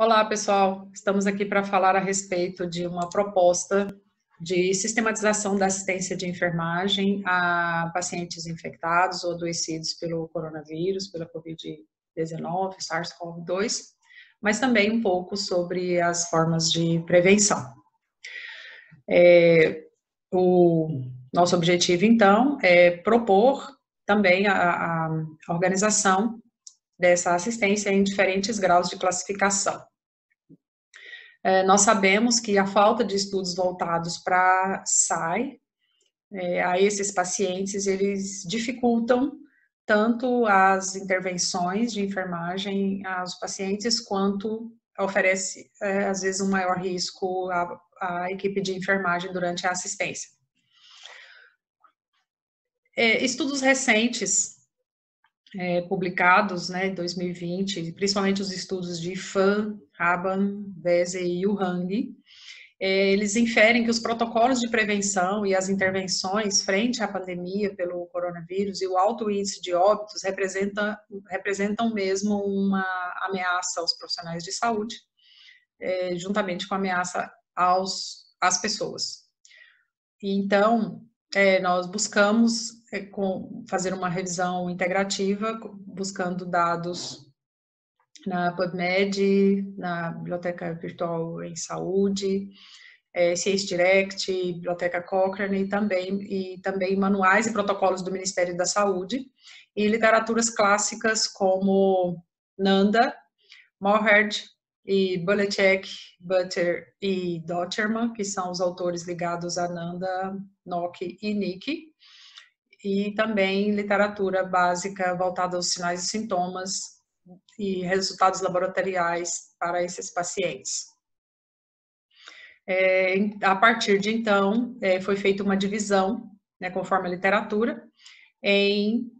Olá, pessoal. Estamos aqui para falar a respeito de uma proposta de sistematização da assistência de enfermagem a pacientes infectados ou adoecidos pelo coronavírus, pela Covid-19, SARS-CoV-2, mas também um pouco sobre as formas de prevenção. O nosso objetivo, então, é propor também a organização dessa assistência em diferentes graus de classificação. Nós sabemos que a falta de estudos voltados para SAI, a esses pacientes, eles dificultam tanto as intervenções de enfermagem aos pacientes, quanto oferece, às vezes, um maior risco à equipe de enfermagem durante a assistência. Estudos recentes publicados, em 2020, principalmente os estudos de Fan, Raban, Veze e Yuhang, eles inferem que os protocolos de prevenção e as intervenções frente à pandemia pelo coronavírus e o alto índice de óbitos representam mesmo uma ameaça aos profissionais de saúde, juntamente com a ameaça às pessoas. Então, nós buscamos fazer uma revisão integrativa, buscando dados na PubMed, na Biblioteca Virtual em Saúde, Science Direct, Biblioteca Cochrane, e também manuais e protocolos do Ministério da Saúde, e literaturas clássicas como Nanda, Moorhead, e Bulecek, Butter e Dotterman, que são os autores ligados a Nanda, Nock e Nick, e também literatura básica voltada aos sinais e sintomas e resultados laboratoriais para esses pacientes. A partir de então, foi feita uma divisão, conforme a literatura, em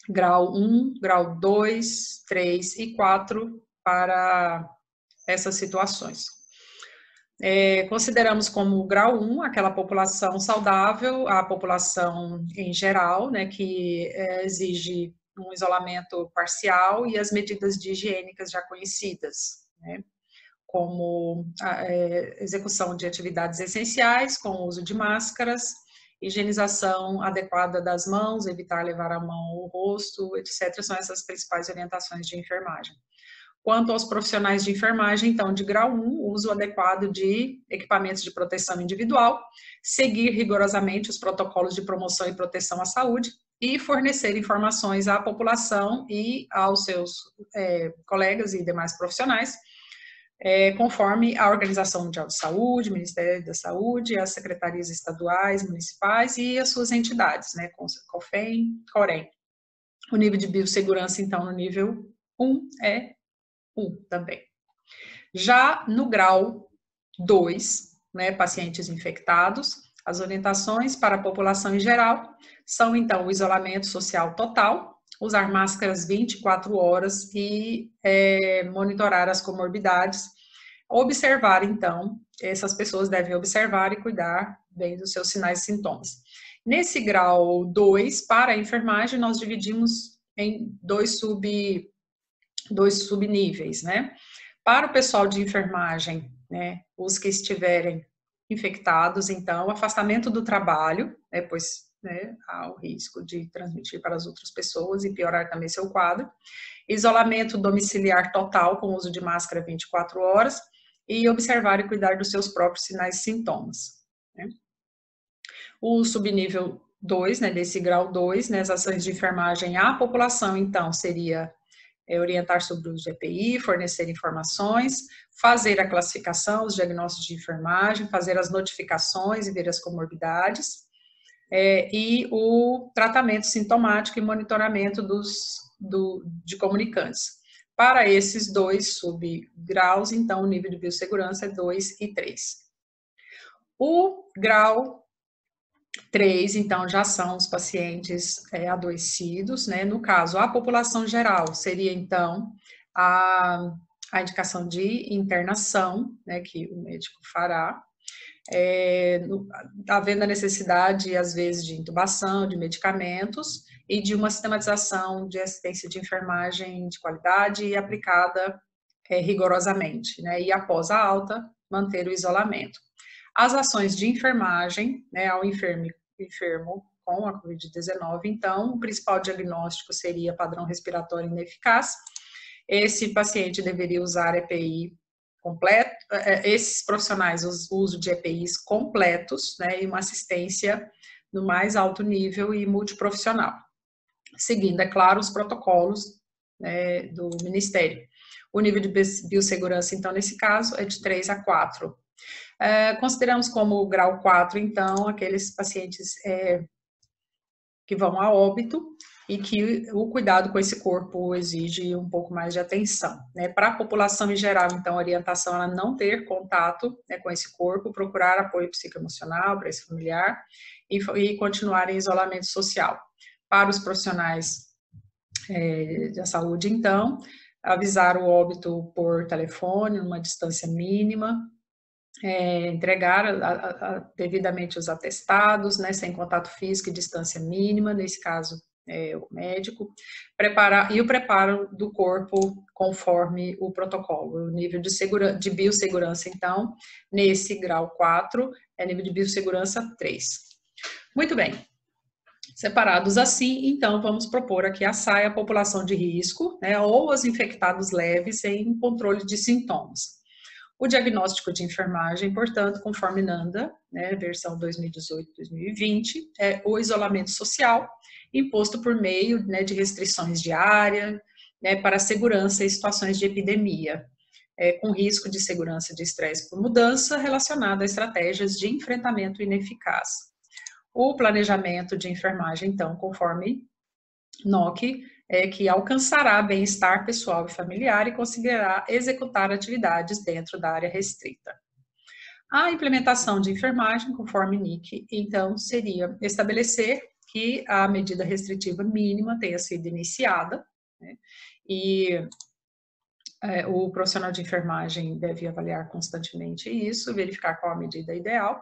grau 1, grau 2, 3 e 4 para essas situações. Consideramos como grau 1 aquela população saudável, a população em geral, que exige um isolamento parcial e as medidas higiênicas já conhecidas, como a execução de atividades essenciais, com o uso de máscaras, higienização adequada das mãos, evitar levar a mão ao rosto, etc. São essas principais orientações de enfermagem. Quanto aos profissionais de enfermagem, então, de grau 1, uso adequado de equipamentos de proteção individual, seguir rigorosamente os protocolos de promoção e proteção à saúde e fornecer informações à população e aos seus colegas e demais profissionais, conforme a Organização Mundial de Saúde, Ministério da Saúde, as secretarias estaduais, municipais e as suas entidades, COFEM, COREM. O nível de biossegurança, então, no nível 1 é 1 também. Já no grau 2, pacientes infectados, as orientações para a população em geral são, então, o isolamento social total, usar máscaras 24 horas e monitorar as comorbidades, observar, então, essas pessoas devem observar e cuidar bem dos seus sinais e sintomas. Nesse grau 2, para a enfermagem, nós dividimos em dois subníveis, Para o pessoal de enfermagem, os que estiverem infectados, então, afastamento do trabalho, pois há o risco de transmitir para as outras pessoas e piorar também seu quadro, isolamento domiciliar total com uso de máscara 24 horas e observar e cuidar dos seus próprios sinais e sintomas. O subnível 2, desse grau 2, as ações de enfermagem à população, então, seria orientar sobre o uso de EPI, fornecer informações, fazer a classificação, os diagnósticos de enfermagem, fazer as notificações e ver as comorbidades, e o tratamento sintomático e monitoramento de comunicantes. Para esses dois subgraus, então, o nível de biossegurança é 2 e 3. O grau 3, então, já são os pacientes adoecidos, No caso, a população geral seria, então, a indicação de internação, que o médico fará, havendo a necessidade, às vezes, de intubação, de medicamentos e de uma sistematização de assistência de enfermagem de qualidade e aplicada rigorosamente, né? E após a alta, manter o isolamento. As ações de enfermagem, né, ao enfermo com a Covid-19, então, o principal diagnóstico seria padrão respiratório ineficaz. Esse paciente deveria usar EPI completo, esses profissionais, o uso de EPIs completos, né, e uma assistência no mais alto nível e multiprofissional, seguindo, é claro, os protocolos, né, do Ministério. O nível de biossegurança, então, nesse caso, é de 3 a 4. Consideramos como grau 4, então, aqueles pacientes que vão a óbito e que o cuidado com esse corpo exige um pouco mais de atenção, né? Para a população em geral, então, a orientação é não ter contato, né, com esse corpo, procurar apoio psicoemocional para esse familiar e continuar em isolamento social. Para os profissionais da saúde, então, avisar o óbito por telefone, numa distância mínima, entregar devidamente os atestados, né, sem contato físico e distância mínima, nesse caso, o médico, o preparo do corpo conforme o protocolo. O nível de biossegurança, então, nesse grau 4, é nível de biossegurança 3. Muito bem. Separados assim, então, vamos propor aqui a SAI, a população de risco, né, ou os infectados leves em controle de sintomas. O diagnóstico de enfermagem, portanto, conforme NANDA, né, versão 2018-2020, é o isolamento social imposto por meio, né, de restrições de área, né, para segurança em situações de epidemia, com risco de segurança de estresse por mudança relacionado a estratégias de enfrentamento ineficaz. O planejamento de enfermagem, então, conforme NOC, que alcançará bem-estar pessoal e familiar e conseguirá executar atividades dentro da área restrita. A implementação de enfermagem, conforme NIC, então, seria estabelecer que a medida restritiva mínima tenha sido iniciada, né, e o profissional de enfermagem deve avaliar constantemente isso, verificar qual a medida ideal,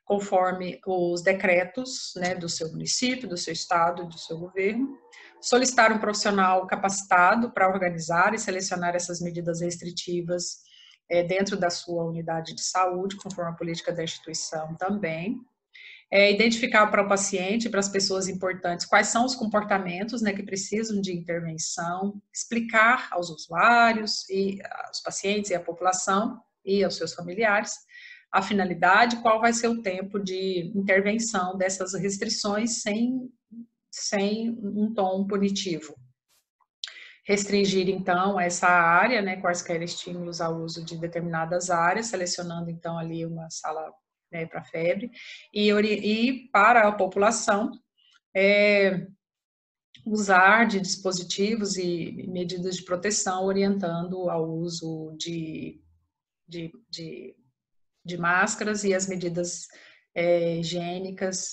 conforme os decretos, né, do seu município, do seu estado, do seu governo, solicitar um profissional capacitado para organizar e selecionar essas medidas restritivas dentro da sua unidade de saúde, conforme a política da instituição também. Identificar para o paciente, para as pessoas importantes, quais são os comportamentos, né, que precisam de intervenção, explicar aos usuários e aos pacientes e à população e aos seus familiares a finalidade, qual vai ser o tempo de intervenção dessas restrições sem um tom punitivo. Restringir, então, essa área, né, quaisquer estímulos ao uso de determinadas áreas, selecionando, então, ali uma sala, né, para febre, e para a população, usar de dispositivos e medidas de proteção, orientando ao uso de máscaras e as medidas higiênicas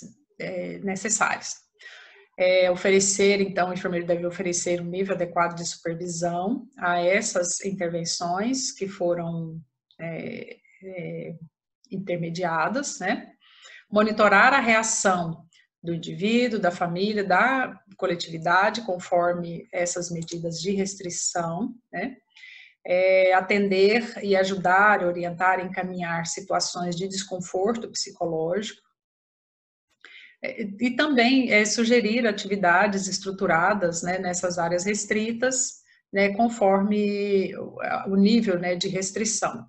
necessárias. Oferecer, então, o enfermeiro deve oferecer um nível adequado de supervisão a essas intervenções que foram intermediadas, né? Monitorar a reação do indivíduo, da família, da coletividade, conforme essas medidas de restrição, né? Atender e ajudar, orientar, encaminhar situações de desconforto psicológico, e também sugerir atividades estruturadas, né, nessas áreas restritas, né, conforme o nível, né, de restrição.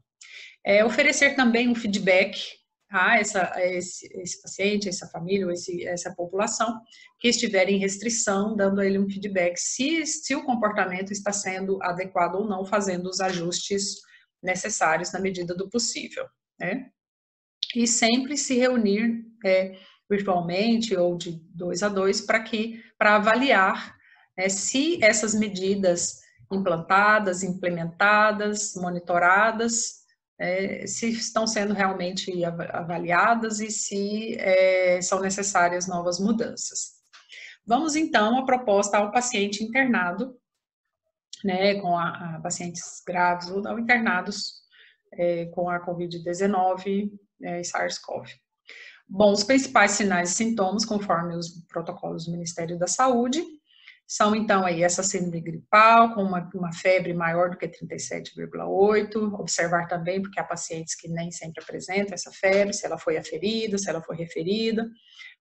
Oferecer também um feedback a esse paciente, essa família, ou essa população que estiver em restrição, dando a ele um feedback se o comportamento está sendo adequado ou não, fazendo os ajustes necessários na medida do possível, né? E sempre se reunir virtualmente ou de 2 a 2 para avaliar se essas medidas implantadas, implementadas, monitoradas, se estão sendo realmente avaliadas e se são necessárias novas mudanças. Vamos então à proposta ao paciente internado, né, com a pacientes graves ou não internados com a Covid-19 e SARS-CoV. Bom, os principais sinais e sintomas, conforme os protocolos do Ministério da Saúde, São, então, aí essa síndrome gripal, com uma febre maior do que 37,8. Observar também, porque há pacientes que nem sempre apresentam essa febre, se ela foi aferida, se ela foi referida,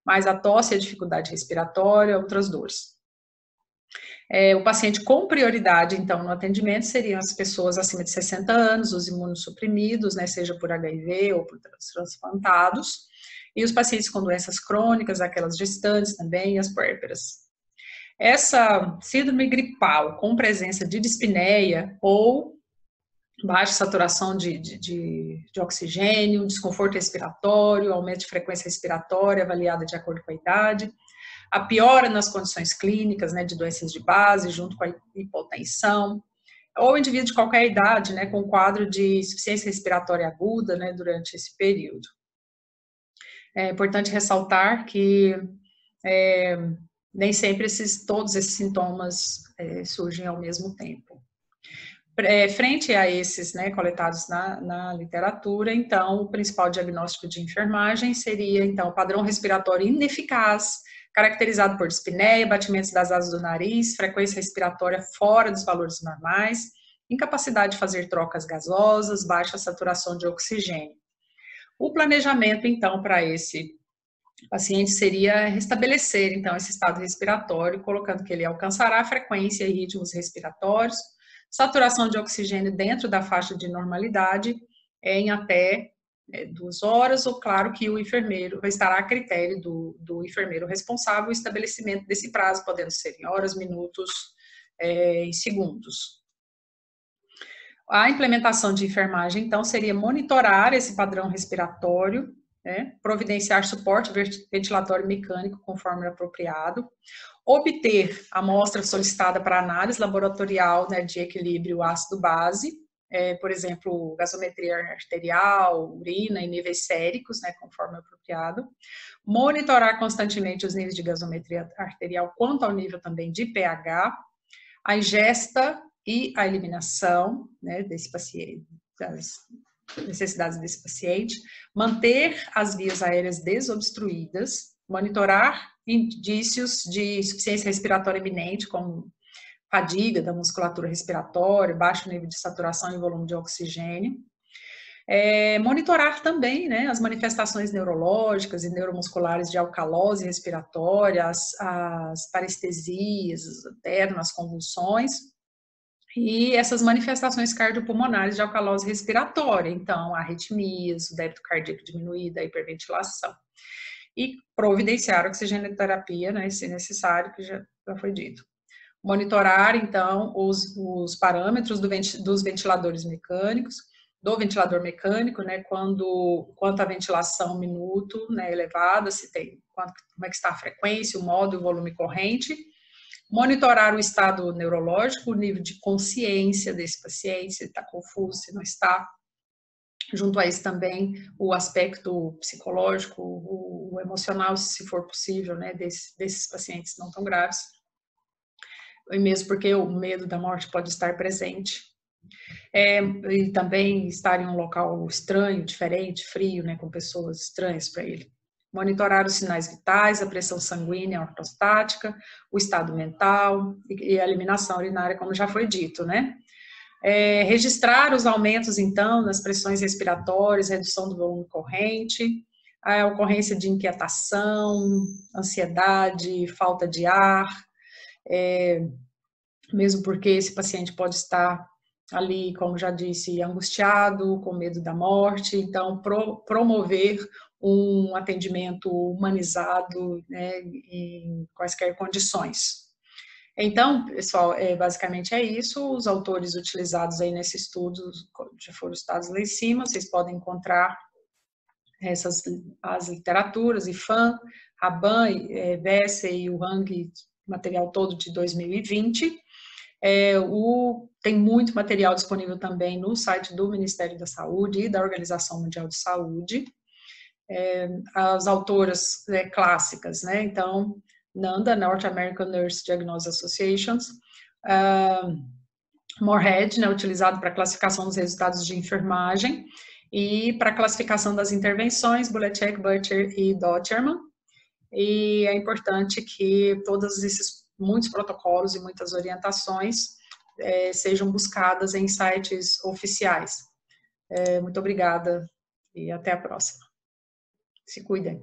mas a tosse, a dificuldade respiratória, outras dores. O paciente com prioridade, então, no atendimento seriam as pessoas acima de 60 anos, os imunossuprimidos, né, seja por HIV ou por transplantados, e os pacientes com doenças crônicas, aquelas gestantes também, e as puérperas. Essa síndrome gripal com presença de dispneia ou baixa saturação de oxigênio, desconforto respiratório, aumento de frequência respiratória avaliada de acordo com a idade, a piora nas condições clínicas, né, de doenças de base, junto com a hipotensão, ou indivíduo de qualquer idade, né, com quadro de insuficiência respiratória aguda, né, durante esse período. É importante ressaltar que nem sempre todos esses sintomas surgem ao mesmo tempo. Frente a esses, né, coletados na literatura, então, o principal diagnóstico de enfermagem seria, então, o padrão respiratório ineficaz, caracterizado por dispneia, batimentos das asas do nariz, frequência respiratória fora dos valores normais, incapacidade de fazer trocas gasosas, baixa saturação de oxigênio. O planejamento, então, para esse paciente seria restabelecer, então, esse estado respiratório, colocando que ele alcançará a frequência e ritmos respiratórios, saturação de oxigênio dentro da faixa de normalidade em até 2 horas, ou claro que o enfermeiro estará a critério do enfermeiro responsável o estabelecimento desse prazo, podendo ser em horas, minutos, em segundos. A implementação de enfermagem, então, seria monitorar esse padrão respiratório, né, providenciar suporte ventilatório mecânico conforme apropriado, obter a amostra solicitada para análise laboratorial, né, de equilíbrio ácido-base, por exemplo, gasometria arterial, urina e níveis séricos, né, conforme apropriado, monitorar constantemente os níveis de gasometria arterial quanto ao nível também de pH, a ingesta e a eliminação, né, desse paciente, das necessidades desse paciente, manter as vias aéreas desobstruídas, monitorar indícios de insuficiência respiratória iminente, como fadiga da musculatura respiratória, baixo nível de saturação e volume de oxigênio. Monitorar também, né, as manifestações neurológicas e neuromusculares de alcalose respiratória, as parestesias, as convulsões, e essas manifestações cardiopulmonares de alcalose respiratória, então, arritmias, o débito cardíaco diminuído, a hiperventilação. E providenciar oxigenoterapia, né, se necessário, que já foi dito. Monitorar, então, os parâmetros dos ventiladores mecânicos, do ventilador mecânico, né, quanto a ventilação minuto, né, elevada, se tem, como é que está a frequência, o modo e o volume corrente. Monitorar o estado neurológico, o nível de consciência desse paciente, se está confuso, se não está. Junto a isso também o aspecto psicológico, o emocional, se for possível, né, desses pacientes não tão graves. E mesmo porque o medo da morte pode estar presente. E também estar em um local estranho, diferente, frio, né, com pessoas estranhas para ele. Monitorar os sinais vitais, a pressão sanguínea ortostática, o estado mental e a eliminação urinária, como já foi dito, né? Registrar os aumentos, então, nas pressões respiratórias, redução do volume corrente, a ocorrência de inquietação, ansiedade, falta de ar, mesmo porque esse paciente pode estar ali, como já disse, angustiado, com medo da morte, então promover um atendimento humanizado, né, em quaisquer condições. Então, pessoal, basicamente é isso. Os autores utilizados aí nesse estudo já foram citados lá em cima. Vocês podem encontrar as literaturas, IFAM, Raban, Vesey e o Hang, material todo de 2020. Tem muito material disponível também no site do Ministério da Saúde e da Organização Mundial de Saúde. As autoras clássicas, né? Então, NANDA, North American Nurse Diagnosis Associations, Moorhead, né, utilizado para classificação dos resultados de enfermagem, e para classificação das intervenções, Bulecek, Butcher e Doterman. E é importante que todos esses muitos protocolos e muitas orientações sejam buscadas em sites oficiais. Muito obrigada e até a próxima. Se cuidem.